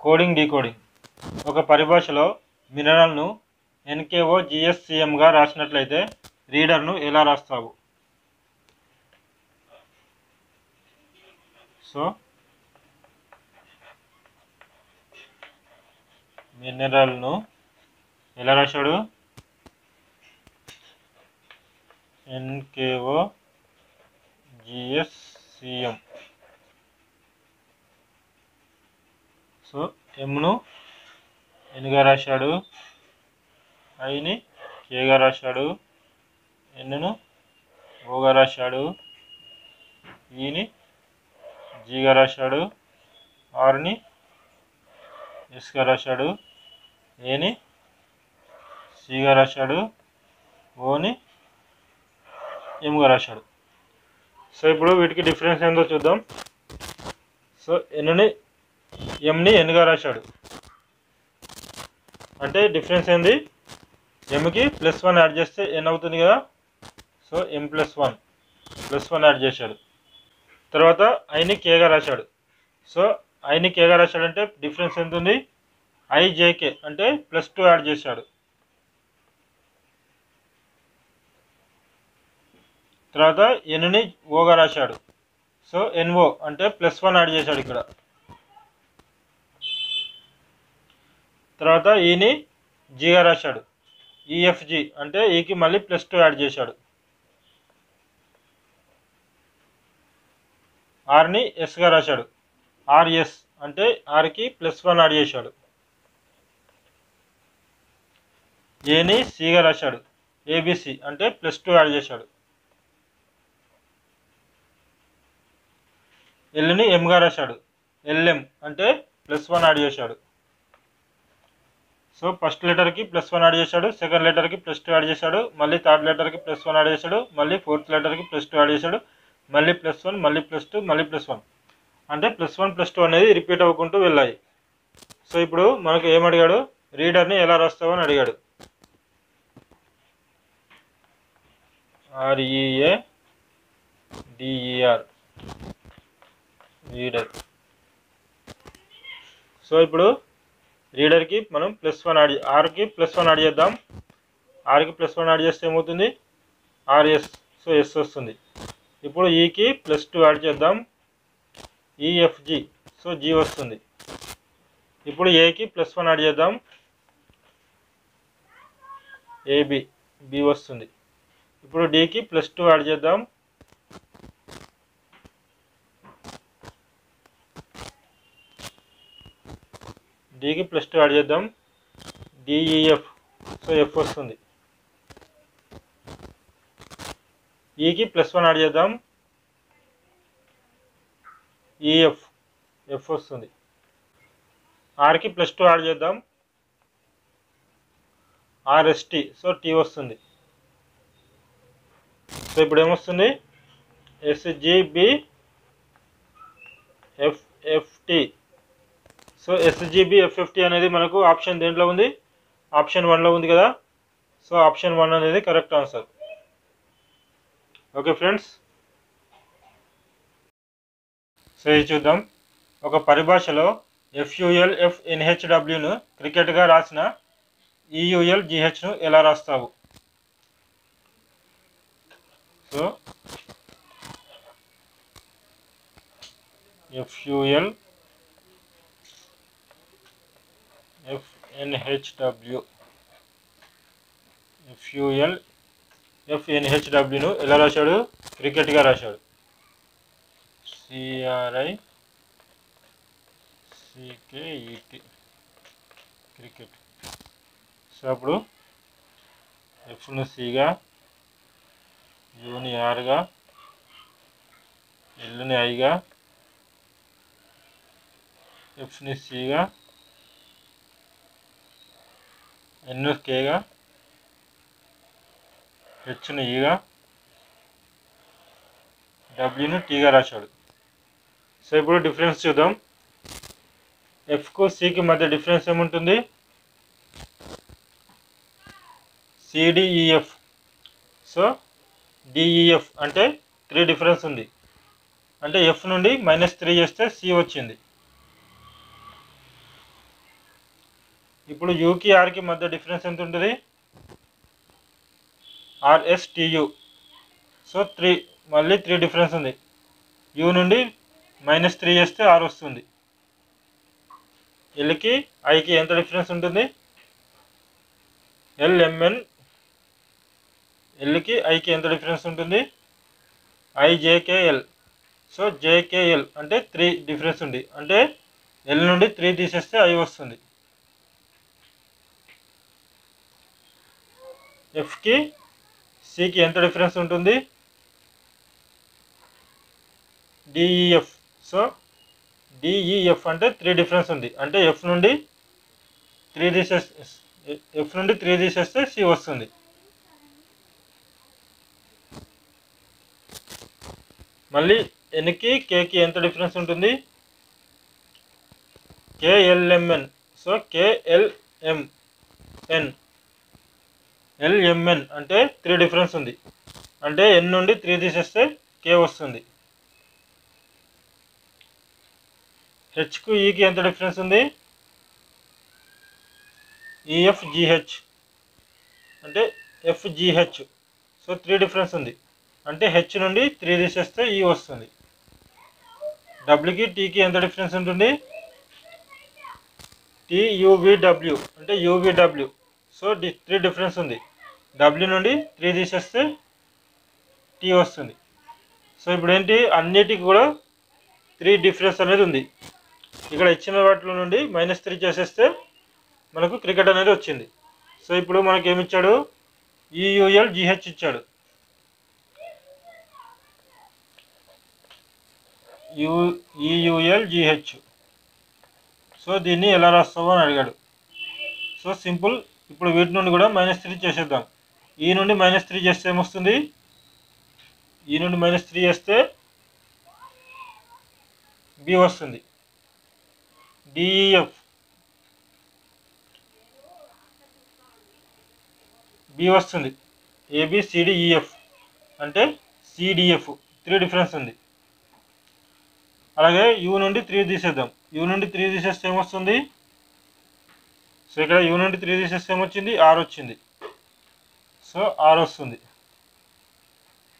Coding decoding. ఒక పరిభాషలో మినరల్ను NKOGSCMగా రాసినట్లయితే రీడర్ను ఎలా రాస్తావు? సో మినరల్ను ఎలా రాశాడు? NKOGSCM. సో ఎంను ఎన్గా రాశాడు, ఐని కేగా రాశాడు, ఎన్ను ఓగా రాశాడు, ఈని జీగా రాశాడు, ఆర్ని ఎస్గా రాశాడు, ఏని సిగా రాశాడు, ఓని ఎంగా రాశాడు. సో ఇప్పుడు వీటికి డిఫరెన్స్ ఏందో చూద్దాం. సో ఎంని ఎన్గా రాశాడు అంటే డిఫరెన్స్ ఏంది? ఎంకి +1 యాడ్ చేస్తే ఎన్ అవుతుంది కదా. సో M+1 యాడ్ చేశాడు. తర్వాత ఐని కేగా రాశాడు. సో ఐని కేగా రాశాడంటే డిఫరెన్స్ ఎంత ఉంది? IJK అంటే +2 యాడ్ చేశాడు. తర్వాత ఎన్ని ఓగా రాశాడు. సో NO అంటే +1 యాడ్ చేశాడు ఇక్కడ. తర్వాత ఈని జీగా రాశాడు. EFG అంటే ఈకి మళ్ళీ +2 యాడ్ చేశాడు. ఆర్ని ఎస్గా రాశాడు. RS అంటే ఆర్కి +1 యాడ్ చేశాడు. ఏని సిగా రాశాడు. ABC అంటే +2 యాడ్ చేశాడు. ఎల్ని ఎంగా రాశాడు. LM అంటే +1 యాడ్ చేశాడు. సో ఫస్ట్ లెటర్కి +1 యాడ్ చేశాడు, సెకండ్ లెటర్కి +2 యాడ్ చేశాడు, మళ్ళీ థర్డ్ లెటర్కి +1 యాడ్ చేశాడు, మళ్ళీ ఫోర్త్ లెటర్కి +2 యాడ్ చేశాడు, మళ్ళీ +1, మళ్ళీ +2, మళ్ళీ +1 అంటే +1 +2 అనేది రిపీట్ అవ్వకుంటూ వెళ్ళాయి. సో ఇప్పుడు మనకు ఏమడిగాడు? రీడర్ని ఎలా రాస్తావు అని అడిగాడు. READER reader. సో ఇప్పుడు రీడర్కి మనం +1 యాడ్ ఆర్కి +1 యాడ్ చేద్దాం. ఆర్కి +1 యాడ్ చేస్తే ఏమవుతుంది? RS. సో S వస్తుంది. ఇప్పుడు ఈకి +2 యాడ్ చేద్దాం. EFG. సో G వస్తుంది. ఇప్పుడు ఏకి +1 యాడ్ చేద్దాం. AB. B వస్తుంది. ఇప్పుడు Dకి +2 యాడ్ చేద్దాం. Dకి +2 యాడ్ చేద్దాం. DEF. సో F వస్తుంది. ఈకి +1 యాడ్ చేద్దాం. EF. F వస్తుంది. ఆర్కి +2 యాడ్ చేద్దాం. RST. సో T వస్తుంది. సో ఇప్పుడు ఏమొస్తుంది? SGBFFT. సో SGBFFT అనేది మనకు ఆప్షన్ దేంట్లో ఉంది? ఆప్షన్ 1లో ఉంది కదా. సో ఆప్షన్ 1 అనేది correct answer. Okay friends, so ఇది చూద్దాం. ఒక పరిభాషలో FULFNHWను క్రికెట్గా రాసిన EULGHను ఎలా రాస్తావు? సో FULFNHWను ఎలా రాశాడు? క్రికెట్గా రాశాడు. CRICKET cricket. సో అప్పుడు Fను Cగా, Uని Rగా, Lని Iగా, Fని Cగా, Nను Kగా, Hను Eగా, Wను Tగా రాశాడు. సో ఇప్పుడు డిఫరెన్స్ చూద్దాం. Fకు Cకి మధ్య డిఫరెన్స్ ఏముంటుంది? CDEF. సో DEF అంటే 3 డిఫరెన్స్ ఉంది. అంటే F నుండి -3 చేస్తే C వచ్చింది. ఇప్పుడు యూకి ఆర్కి మధ్య డిఫరెన్స్ ఎంత ఉంటుంది? RSTU. సో 3 మళ్ళీ 3 డిఫరెన్స్ ఉంది. యూ నుండి -3 చేస్తే R వస్తుంది. ఎల్కి ఐకి ఎంత డిఫరెన్స్ ఉంటుంది? LMN. ఎల్కి ఐకి ఎంత డిఫరెన్స్ ఉంటుంది? IJKL. సో JKL అంటే 3 డిఫరెన్స్ ఉంది. అంటే ఎల్ నుండి 3 తీసేస్తే ఐ వస్తుంది. ఎఫ్కి సికి ఎంత డిఫరెన్స్ ఉంటుంది? DEF. సో DEF అంటే 3 డిఫరెన్స్ ఉంది. అంటే ఎఫ్ నుండి 3 తీసేస్తే సి వస్తుంది. మళ్ళీ ఎన్కి కేకి ఎంత డిఫరెన్స్ ఉంటుంది? KLMN. So KLMN. LMN అంటే 3 డిఫరెన్స్ ఉంది. అంటే ఎన్ నుండి 3 తీసేస్తే కే వస్తుంది. హెచ్కు ఈకి ఎంత డిఫరెన్స్ ఉంది? EFGH అంటే FGH. సో 3 డిఫరెన్స్ ఉంది. అంటే హెచ్ నుండి 3 తీసేస్తే ఈ వస్తుంది. డబ్ల్యూకి టీకి ఎంత డిఫరెన్స్ ఉంటుంది? TUVW అంటే UVW. సో 3 డిఫరెన్స్ ఉంది. డబ్ల్యూ నుండి 3 తీసేస్తే టీ వస్తుంది. సో ఇప్పుడు ఏంటి, అన్నిటికి కూడా 3 డిఫరెన్స్ అనేది ఉంది. ఇక్కడ ఇచ్చిన వాటిలో నుండి -3 చేసేస్తే మనకు క్రికెట్ అనేది వచ్చింది. సో ఇప్పుడు మనకి ఏమి ఇచ్చాడు? EULGH ఇచ్చాడు. EULGH. సో దీన్ని ఎలా రాస్తావు అని అడిగాడు. So simple. ఇప్పుడు వీటి నుండి కూడా -3 చేసేద్దాం. ఈ నుండి -3 చేస్తే ఏమొస్తుంది? ఈ నుండి -3 చేస్తే బి వస్తుంది. DEF బి వస్తుంది. ABCDEF అంటే CDF 3 డిఫరెన్స్ ఉంది. అలాగే యూ నుండి 3 తీసేద్దాం. యూ నుండి 3 తీసేస్తే ఏమొస్తుంది? సో ఇక్కడ యూ నుండి 3 తీసేస్తే ఏమొచ్చింది? ఆర్ వచ్చింది. సో ఆర్ వస్తుంది.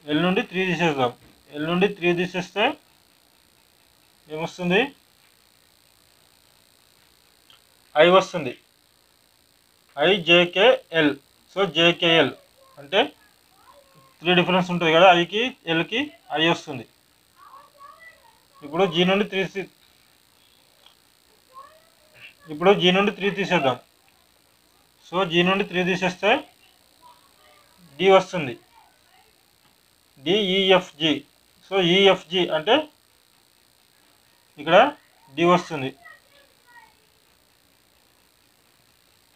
ఎల్ నుండి 3 తీసేద్దాం. ఎల్ నుండి 3 తీసేస్తే ఏమొస్తుంది? ఐ వస్తుంది. IJKL. సో JKL అంటే 3 డిఫరెన్స్ ఉంటుంది కదా, ఐకి ఎల్కి ఐ వస్తుంది. ఇప్పుడు జీ నుండి 3 తీసేద్దాం. సో జీ నుండి 3 తీసేస్తే డి వస్తుంది. DEFG. సో EFG అంటే ఇక్కడ డి వస్తుంది.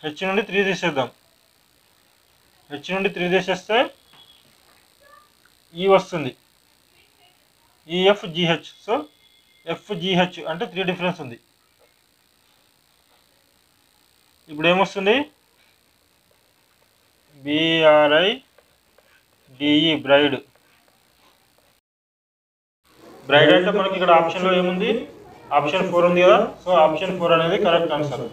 హెచ్ నుండి 3 తీసేద్దాం. హెచ్ నుండి 3 తీసేస్తే ఈ వస్తుంది. EFGH. సో FGH అంటే 3 డిఫరెన్స్ ఉంది. ఇప్పుడు ఏమొస్తుంది? BRIDE braid. బ్రైడ్ అంటే మనకి ఇక్కడ ఆప్షన్లో ఏముంది? ఆప్షన్ 4 ఉంది కదా. సో ఆప్షన్ 4 అనేది కరెక్ట్ ఆన్సర్.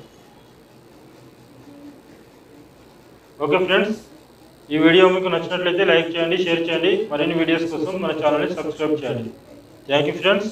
ఓకే ఫ్రెండ్స్, ఈ వీడియో మీకు నచ్చినట్లయితే లైక్ చేయండి, షేర్ చేయండి. మరిన్ని వీడియోస్ కోసం మన ఛానల్ని సబ్స్క్రైబ్ చేయండి. Thank you friends.